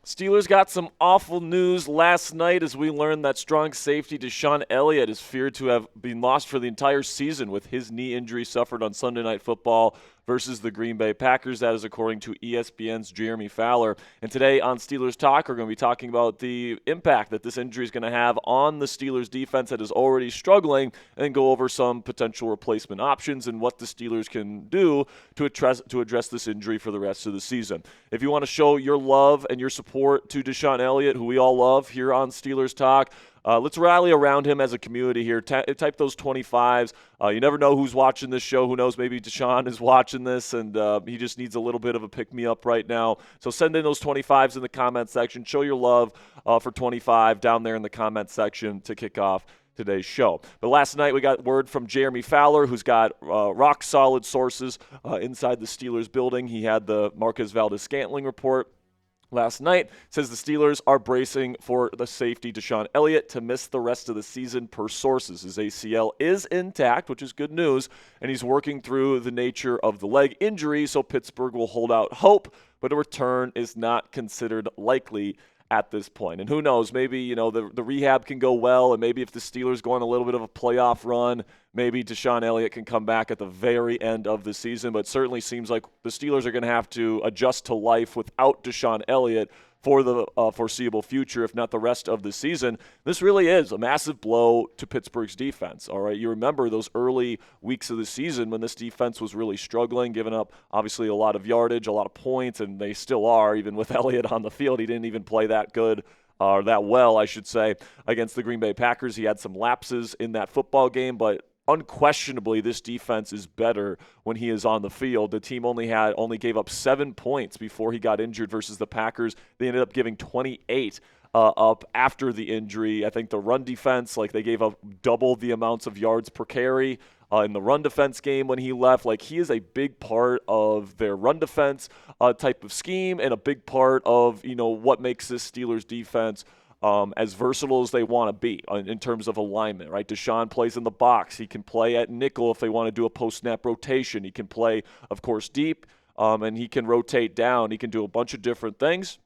Steelers got some awful news last night as we learned that strong safety DeShon Elliott is feared to have been lost for the entire season with his knee injury suffered on Sunday Night Football versus the Green Bay Packers. That is according to ESPN's Jeremy Fowler. And today on Steelers Talk, we're going to be talking about the impact that this injury is going to have on the Steelers defense that is already struggling, and go over some potential replacement options and what the Steelers can do to address this injury for the rest of the season. If you want to show your love and your support to DeShon Elliott, who we all love here on Steelers Talk, let's rally around him as a community here. Type those 25s. You never know who's watching this show. Who knows? Maybe DeShon is watching this, and he just needs a little bit of a pick-me-up right now. So send in those 25s in the comment section. Show your love for 25 down there in the comment section to kick off today's show. But last night we got word from Jeremy Fowler, who's got rock-solid sources inside the Steelers building. He had the valdes-scantling report last night. Says the Steelers are bracing for the safety DeShon Elliott to miss the rest of the season per sources. His ACL is intact, which is good news, and he's working through the nature of the leg injury, so Pittsburgh will hold out hope, but a return is not considered likely at this point. And who knows, maybe, the rehab can go well, and maybe if the Steelers go on a little bit of a playoff run, maybe DeShon Elliott can come back at the very end of the season. But it certainly seems like the Steelers are going to have to adjust to life without DeShon Elliott for the foreseeable future, if not the rest of the season. This really is a massive blow to Pittsburgh's defense. All right, you remember those early weeks of the season when this defense was really struggling, giving up obviously a lot of yardage, a lot of points, and they still are, even with Elliott on the field. He didn't even play that good, or that well, I should say, against the Green Bay Packers. He had some lapses in that football game, but unquestionably, this defense is better when he is on the field. The team only gave up 7 points before he got injured versus the Packers. They ended up giving 28 up after the injury. I think the run defense, they gave up double the amounts of yards per carry in the run defense game when he left. He is a big part of their run defense type of scheme, and a big part of what makes this Steelers defense as versatile as they want to be in terms of alignment, right? DeShon plays in the box. He can play at nickel if they want to do a post-snap rotation. He can play, of course, deep, and he can rotate down. He can do a bunch of different things.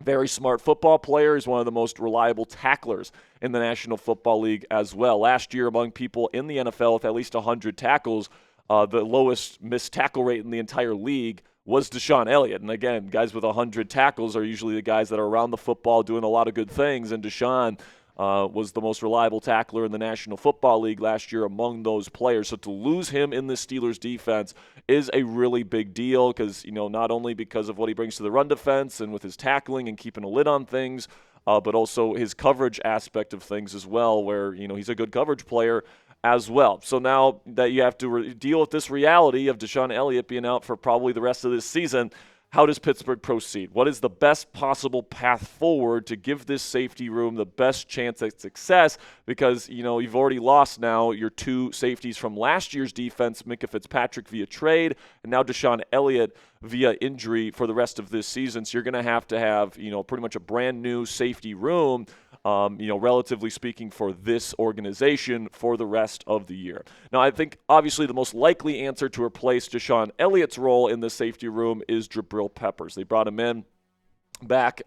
Very smart football player. He's one of the most reliable tacklers in the National Football League as well. Last year, among people in the NFL with at least 100 tackles, the lowest missed tackle rate in the entire league was DeShon Elliott. And again, guys with 100 tackles are usually the guys that are around the football doing a lot of good things, and DeShon was the most reliable tackler in the National Football League last year among those players. So to lose him in the Steelers defense is a really big deal because, not only because of what he brings to the run defense and with his tackling and keeping a lid on things, but also his coverage aspect of things as well, where, he's a good coverage player as well. So now that you have to deal with this reality of DeShon Elliott being out for probably the rest of this season, how does Pittsburgh proceed? What is the best possible path forward to give this safety room the best chance at success? Because, you've already lost now your 2 safeties from last year's defense, Minkah Fitzpatrick via trade, and now DeShon Elliott via injury for the rest of this season. So you're going to have, pretty much a brand new safety room, relatively speaking, for this organization for the rest of the year. Now, I think obviously the most likely answer to replace DeShon Elliott's role in the safety room is Jabrill Peppers. They brought him in back,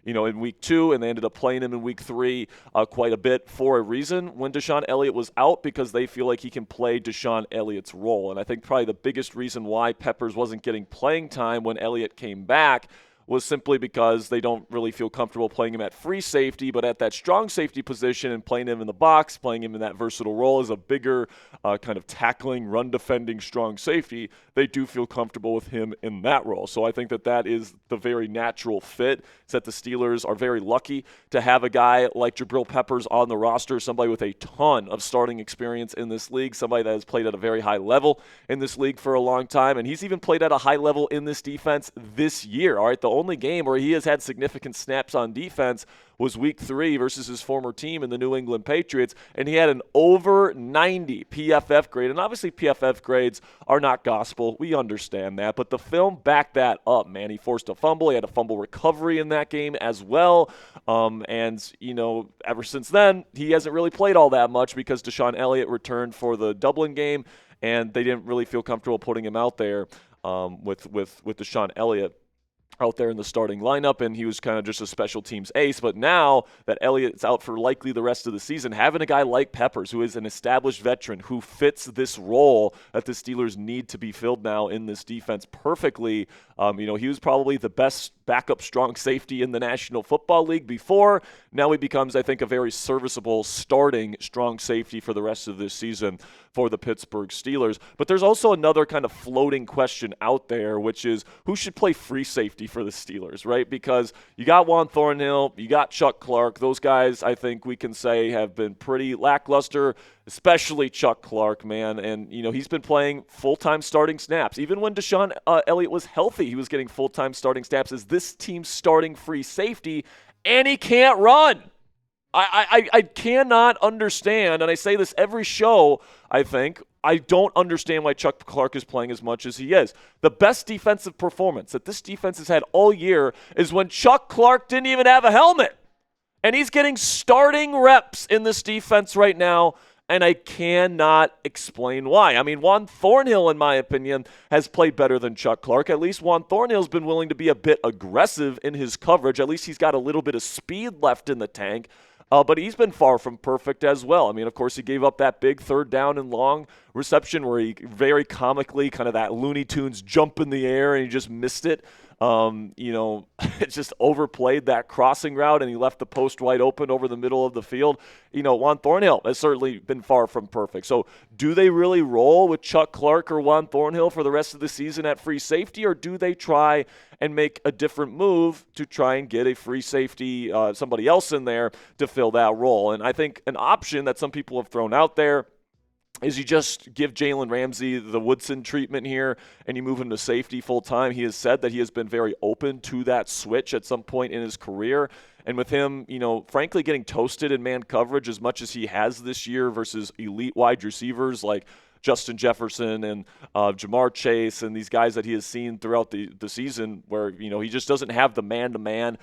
in week 2, and they ended up playing him in week 3 quite a bit for a reason when DeShon Elliott was out, because they feel like he can play DeShon Elliott's role. And I think probably the biggest reason why Peppers wasn't getting playing time when Elliott came back was simply because they don't really feel comfortable playing him at free safety, but at that strong safety position and playing him in the box, playing him in that versatile role as a bigger kind of tackling, run-defending strong safety, they do feel comfortable with him in that role. So I think that is the very natural fit. It's that the Steelers are very lucky to have a guy like Jabrill Peppers on the roster, somebody with a ton of starting experience in this league, somebody that has played at a very high level in this league for a long time, and he's even played at a high level in this defense this year. All right, the only game where he has had significant snaps on defense was week 3 versus his former team in the New England Patriots, and he had an over 90 PFF grade. And obviously PFF grades are not gospel. We understand that, but the film backed that up, man. He forced a fumble. He had a fumble recovery in that game as well. And, ever since then, he hasn't really played all that much because DeShon Elliott returned for the Dublin game, and they didn't really feel comfortable putting him out there with DeShon Elliott out there in the starting lineup, and he was kind of just a special teams ace. But now that Elliott's out for likely the rest of the season, having a guy like Peppers, who is an established veteran, who fits this role that the Steelers need to be filled now in this defense perfectly. He was probably the best backup strong safety in the National Football League before. Now he becomes, I think, a very serviceable starting strong safety for the rest of this season for the Pittsburgh Steelers. But there's also another kind of floating question out there, which is who should play free safety for the Steelers, right? Because you got Juan Thornhill, you got Chuck Clark. Those guys, I think we can say, have been pretty lackluster, especially Chuck Clark, man. And, he's been playing full-time starting snaps. Even when DeShon Elliott was healthy, he was getting full-time starting snaps as this team's starting free safety, and he can't run. I cannot understand, and I say this every show, I think, I don't understand why Chuck Clark is playing as much as he is. The best defensive performance that this defense has had all year is when Chuck Clark didn't even have a helmet. And he's getting starting reps in this defense right now, and I cannot explain why. I mean, Juan Thornhill, in my opinion, has played better than Chuck Clark. At least Juan Thornhill's been willing to be a bit aggressive in his coverage. At least he's got a little bit of speed left in the tank. But he's been far from perfect as well. I mean, of course, he gave up that big third down and long reception where he very comically kind of that Looney Tunes jump in the air and he just missed it. It just overplayed that crossing route and he left the post wide open over the middle of the field. Juan Thornhill has certainly been far from perfect. So do they really roll with Chuck Clark or Juan Thornhill for the rest of the season at free safety, or do they try and make a different move to try and get a free safety, somebody else in there to fill that role? And I think an option that some people have thrown out there is you just give Jalen Ramsey the Woodson treatment here and you move him to safety full time. He has said that he has been very open to that switch at some point in his career. And with him, frankly, getting toasted in man coverage as much as he has this year versus elite wide receivers like Justin Jefferson and Jamar Chase and these guys that he has seen throughout the season where, he just doesn't have the man-to-man,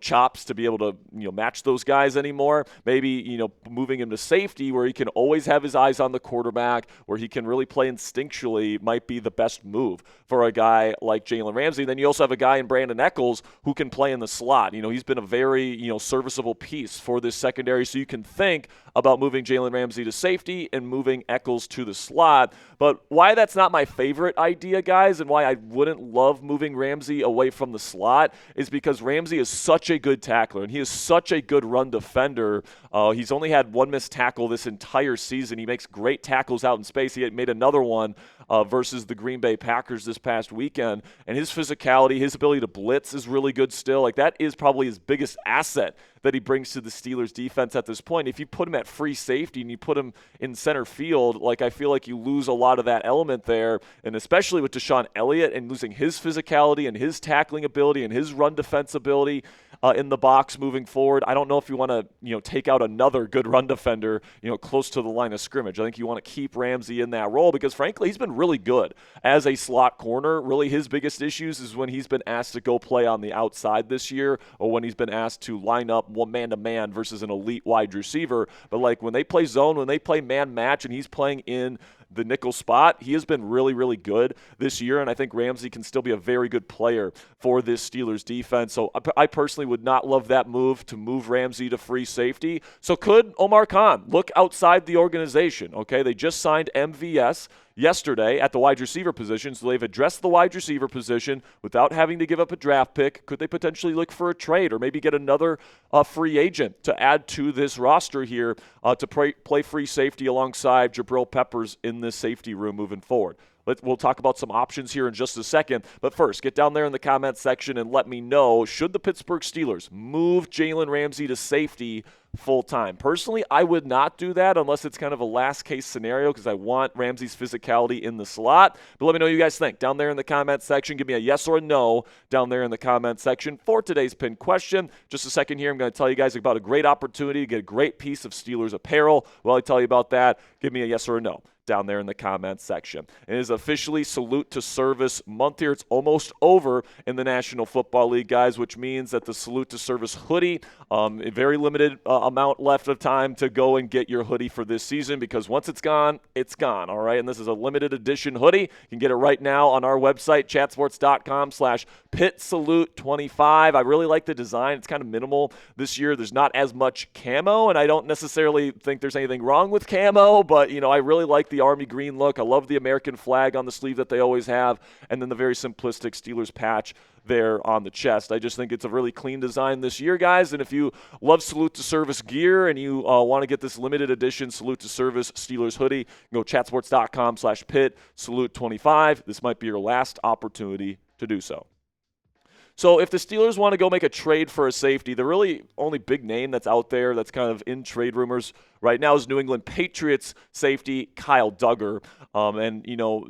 chops to be able to, match those guys anymore. Maybe, moving him to safety where he can always have his eyes on the quarterback, where he can really play instinctually might be the best move for a guy like Jalen Ramsey. Then you also have a guy in Brandon Echols who can play in the slot. He's been a very, serviceable piece for this secondary. So you can think about moving Jalen Ramsey to safety and moving Echols to the slot. But why that's not my favorite idea, guys, and why I wouldn't love moving Ramsey away from the slot is because Ramsey is such a good tackler and he is such a good run defender. He's only had one missed tackle this entire season. He makes great tackles out in space. He had made another one versus the Green Bay Packers this past weekend. And his physicality, his ability to blitz is really good still. Like, that is probably his biggest asset that he brings to the Steelers defense at this point. If you put him at free safety and you put him in center field, I feel like you lose a lot of that element there. And especially with DeShon Elliott and losing his physicality and his tackling ability and his run defense ability in the box moving forward, I don't know if you want to, take out another good run defender, close to the line of scrimmage. I think you want to keep Ramsey in that role because, frankly, he's been really good as a slot corner. Really, his biggest issues is when he's been asked to go play on the outside this year or when he's been asked to line up one man-to-man versus an elite wide receiver. But, when they play zone, when they play man-match and he's playing in the nickel spot, he has been really, really good this year, and I think Ramsey can still be a very good player for this Steelers defense. So I personally would not love that move to move Ramsey to free safety. So could Omar Khan look outside the organization? Okay, they just signed MVS yesterday at the wide receiver position, so they've addressed the wide receiver position without having to give up a draft pick. Could they potentially look for a trade or maybe get another free agent to add to this roster here to play free safety alongside Jabrill Peppers in this safety room moving forward? We'll talk about some options here in just a second. But first, get down there in the comments section and let me know, should the Pittsburgh Steelers move Jalen Ramsey to safety full-time? Personally, I would not do that unless it's kind of a last-case scenario because I want Ramsey's physicality in the slot. But let me know what you guys think down there in the comments section. Give me a yes or a no down there in the comments section for today's pinned question. Just a second here, I'm going to tell you guys about a great opportunity to get a great piece of Steelers apparel. While I tell you about that, give me a yes or a no down there in the comments section. It is officially Salute to Service month here. It's almost over in the National Football League, guys, which means that the Salute to Service hoodie, a very limited amount left of time to go and get your hoodie for this season, because once it's gone, all right? And this is a limited edition hoodie. You can get it right now on our website, chatsports.com/PitSalute25. I really like the design. It's kind of minimal this year. There's not as much camo, and I don't necessarily think there's anything wrong with camo, but, I really like the army green look. I love the American flag on the sleeve that they always have, and then the very simplistic Steelers patch there on the chest. I just think it's a really clean design this year, guys. And if you love Salute to Service gear and you want to get this limited edition Salute to Service Steelers hoodie, go chatsports.com/PitSalute25. This might be your last opportunity to do so. So if the Steelers want to go make a trade for a safety, the really only big name that's out there that's kind of in trade rumors right now is New England Patriots safety Kyle Dugger.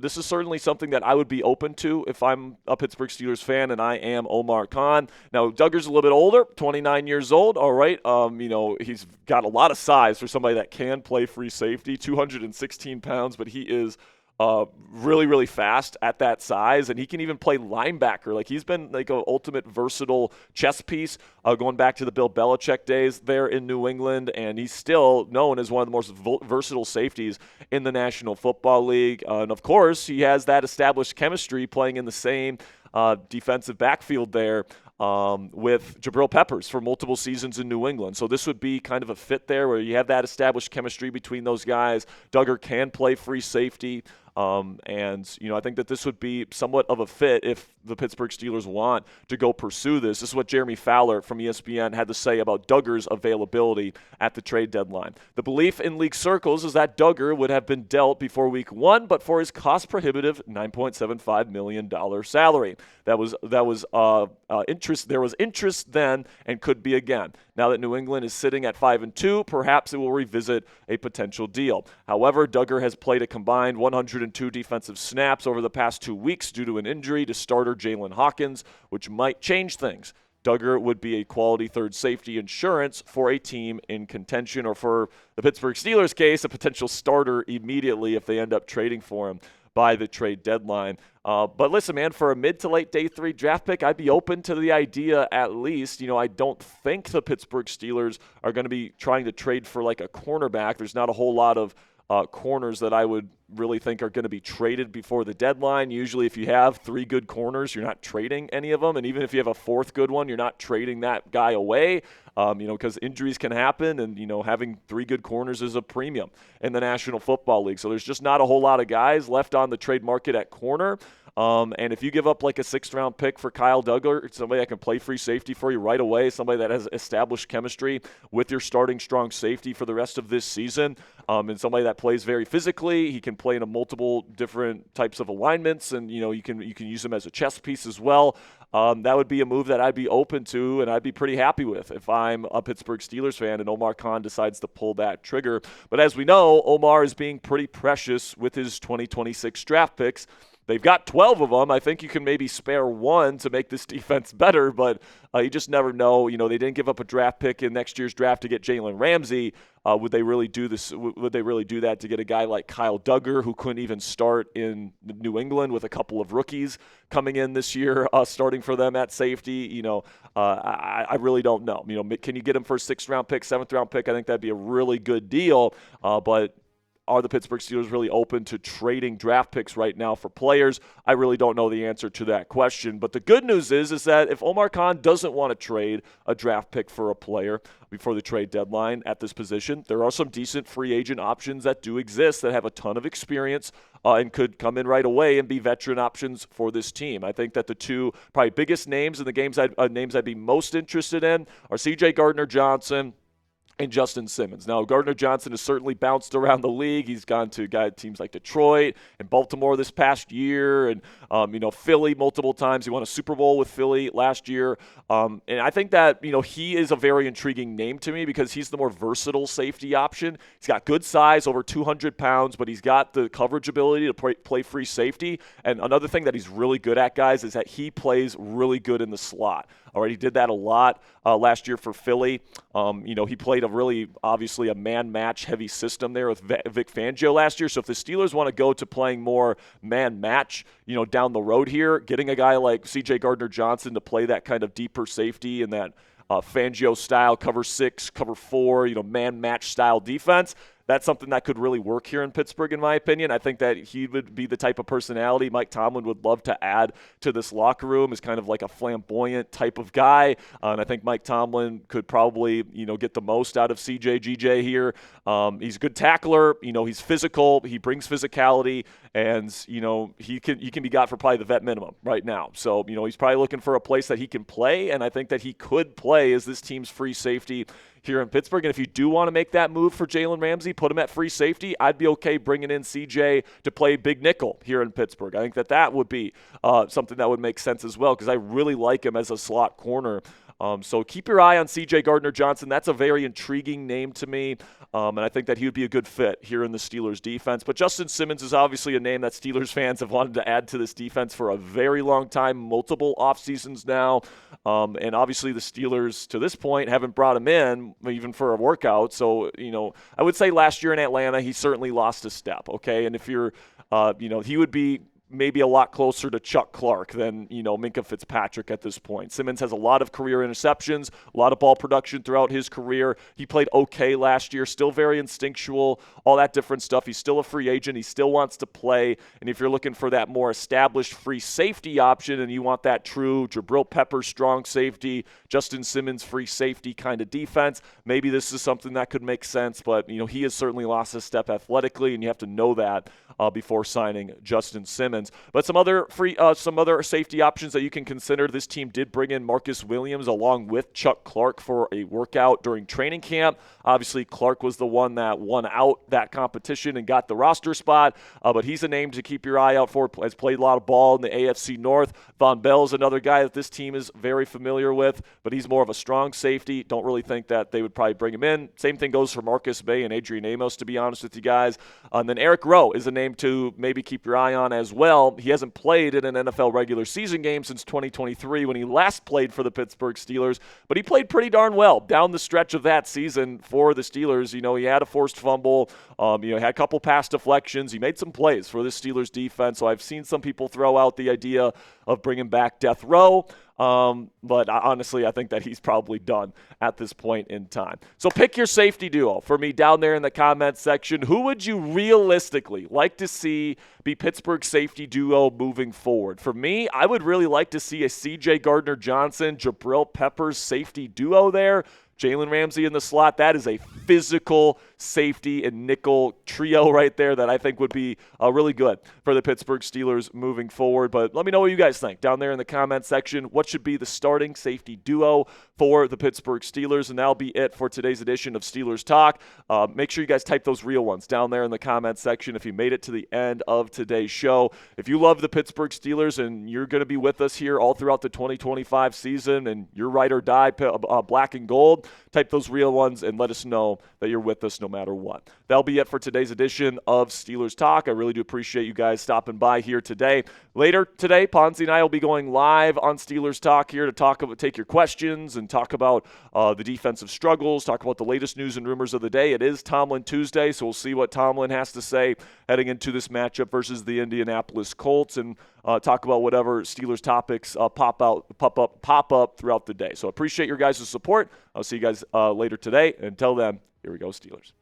This is certainly something that I would be open to if I'm a Pittsburgh Steelers fan and I am Omar Khan. Now, Duggar's a little bit older, 29 years old, all right. He's got a lot of size for somebody that can play free safety, 216 pounds, but he is really, really fast at that size, and he can even play linebacker. Like, he's been like an ultimate versatile chess piece going back to the Bill Belichick days there in New England, and he's still known as one of the most versatile safeties in the National Football League. And, of course, he has that established chemistry playing in the same defensive backfield there with Jabrill Peppers for multiple seasons in New England. So this would be kind of a fit there where you have that established chemistry between those guys. Duggar can play free safety. I think that this would be somewhat of a fit if the Pittsburgh Steelers want to go pursue this. This is what Jeremy Fowler from ESPN had to say about Duggar's availability at the trade deadline. The belief in league circles is that Duggar would have been dealt before week 1, but for his cost-prohibitive $9.75 million salary. There was interest then and could be again. Now that New England is sitting at 5-2, perhaps it will revisit a potential deal. However, Duggar has played a combined 102 defensive snaps over the past 2 weeks due to an injury to starter Jalen Hawkins, which might change things. Duggar would be a quality third safety insurance for a team in contention, or for the Pittsburgh Steelers case, a potential starter immediately if they end up trading for him by the trade deadline. But listen, man, for a mid to late day 3 draft pick, I'd be open to the idea at least. I don't think the Pittsburgh Steelers are going to be trying to trade for like a cornerback. There's not a whole lot of corners that I would really think are going to be traded before the deadline. Usually if you have 3 good corners, you're not trading any of them. And even if you have a 4th good one, you're not trading that guy away, because injuries can happen. And, having 3 good corners is a premium in the National Football League. So there's just not a whole lot of guys left on the trade market at corner. And if you give up like a 6th-round pick for Kyle Duggar, somebody that can play free safety for you right away, somebody that has established chemistry with your starting strong safety for the rest of this season, and somebody that plays very physically, he can play in a multiple different types of alignments, and you can use him as a chess piece as well. That would be a move that I'd be open to and I'd be pretty happy with if I'm a Pittsburgh Steelers fan and Omar Khan decides to pull that trigger. But as we know, Omar is being pretty precious with his 2026 draft picks. They've got 12 of them. I think you can maybe spare 1 to make this defense better, but you just never know. They didn't give up a draft pick in next year's draft to get Jalen Ramsey. Would they really do this? Would they really do that to get a guy like Kyle Duggar, who couldn't even start in New England with a couple of rookies coming in this year, starting for them at safety? I really don't know. Can you get him for a 6th-round pick, 7th-round pick? I think that'd be a really good deal, but are the Pittsburgh Steelers really open to trading draft picks right now for players? I really don't know the answer to that question. But the good news is that if Omar Khan doesn't want to trade a draft pick for a player before the trade deadline at this position, there are some decent free agent options that do exist that have a ton of experience and could come in right away and be veteran options for this team. I think that the 2 probably biggest names in the names I'd be most interested in are C.J. Gardner-Johnson and Justin Simmons. Now, Gardner-Johnson has certainly bounced around the league. He's gone to teams like Detroit and Baltimore this past year, and Philly multiple times. He won a Super Bowl with Philly last year. And I think that he is a very intriguing name to me because he's the more versatile safety option. He's got good size, over 200 pounds, but he's got the coverage ability to play free safety. And another thing that he's really good at, guys, is that he plays really good in the slot. All right, he did that a lot last year for Philly. He played a really obviously a man-match heavy system there with Vic Fangio last year. So if the Steelers want to go to playing more man-match, down the road here, getting a guy like C.J. Gardner-Johnson to play that kind of deeper safety and that Fangio style cover 6, cover 4, man-match style defense, that's something that could really work here in Pittsburgh, in my opinion. I think that he would be the type of personality Mike Tomlin would love to add to this locker room, is kind of like a flamboyant type of guy. And I think Mike Tomlin could probably, get the most out of CJ here. He's a good tackler. He's physical. He brings physicality. And, he can be got for probably the vet minimum right now. So, he's probably looking for a place that he can play. And I think that he could play as this team's free safety here in Pittsburgh. And if you do want to make that move for Jalen Ramsey, put him at free safety, I'd be okay bringing in CJ to play big nickel here in Pittsburgh. I think that would be something that would make sense as well, because I really like him as a slot corner. So keep your eye on C.J. Gardner-Johnson. That's a very intriguing name to me, and I think that he would be a good fit here in the Steelers' defense. But Justin Simmons is obviously a name that Steelers fans have wanted to add to this defense for a very long time, multiple off seasons now. And obviously the Steelers, to this point, haven't brought him in even for a workout. So, I would say last year in Atlanta, he certainly lost a step, okay? And if you're, he would be maybe a lot closer to Chuck Clark than, Minkah Fitzpatrick at this point. Simmons has a lot of career interceptions, a lot of ball production throughout his career. He played okay last year, still very instinctual, all that different stuff. He's still a free agent. He still wants to play. And if you're looking for that more established free safety option and you want that true Jabrill Peppers strong safety, Justin Simmons free safety kind of defense, maybe this is something that could make sense. But, he has certainly lost a step athletically, and you have to know that before signing Justin Simmons. But some other safety options that you can consider. This team did bring in Marcus Williams along with Chuck Clark for a workout during training camp. Obviously, Clark was the one that won out that competition and got the roster spot, but he's a name to keep your eye out for. Has played a lot of ball in the AFC North. Von Bell is another guy that this team is very familiar with, but he's more of a strong safety. Don't really think that they would probably bring him in. Same thing goes for Marcus May and Adrian Amos, to be honest with you guys. And then Eric Rowe is a name to maybe keep your eye on as well. He hasn't played in an NFL regular season game since 2023 when he last played for the Pittsburgh Steelers, but he played pretty darn well down the stretch of that season for the Steelers. He had a forced fumble, had a couple pass deflections. He made some plays for the Steelers defense, so I've seen some people throw out the idea of bringing back Death Row. But honestly, I think that he's probably done at this point in time. So pick your safety duo for me down there in the comments section. Who would you realistically like to see be Pittsburgh's safety duo moving forward? For me, I would really like to see a C.J. Gardner-Johnson, Jabrill Peppers safety duo there. Jalen Ramsey in the slot, that is a physical safety and nickel trio right there that I think would be really good for the Pittsburgh Steelers moving forward. But let me know what you guys think down there in the comment section. What should be the starting safety duo for the Pittsburgh Steelers? And that'll be it for today's edition of Steelers Talk. Make sure you guys type those real ones down there in the comment section if you made it to the end of today's show. If you love the Pittsburgh Steelers and you're going to be with us here all throughout the 2025 season and you're ride or die black and gold, type those real ones and let us know that you're with us no matter what. That'll be it for today's edition of Steelers Talk. I really do appreciate you guys stopping by here today. Later today, Ponzi and I will be going live on Steelers Talk here to take your questions and talk about the defensive struggles, talk about the latest news and rumors of the day. It is Tomlin Tuesday, so we'll see what Tomlin has to say heading into this matchup versus the Indianapolis Colts, and talk about whatever Steelers topics pop up throughout the day. So appreciate your guys' support. I'll see you guys later today. Until then, here we go, Steelers.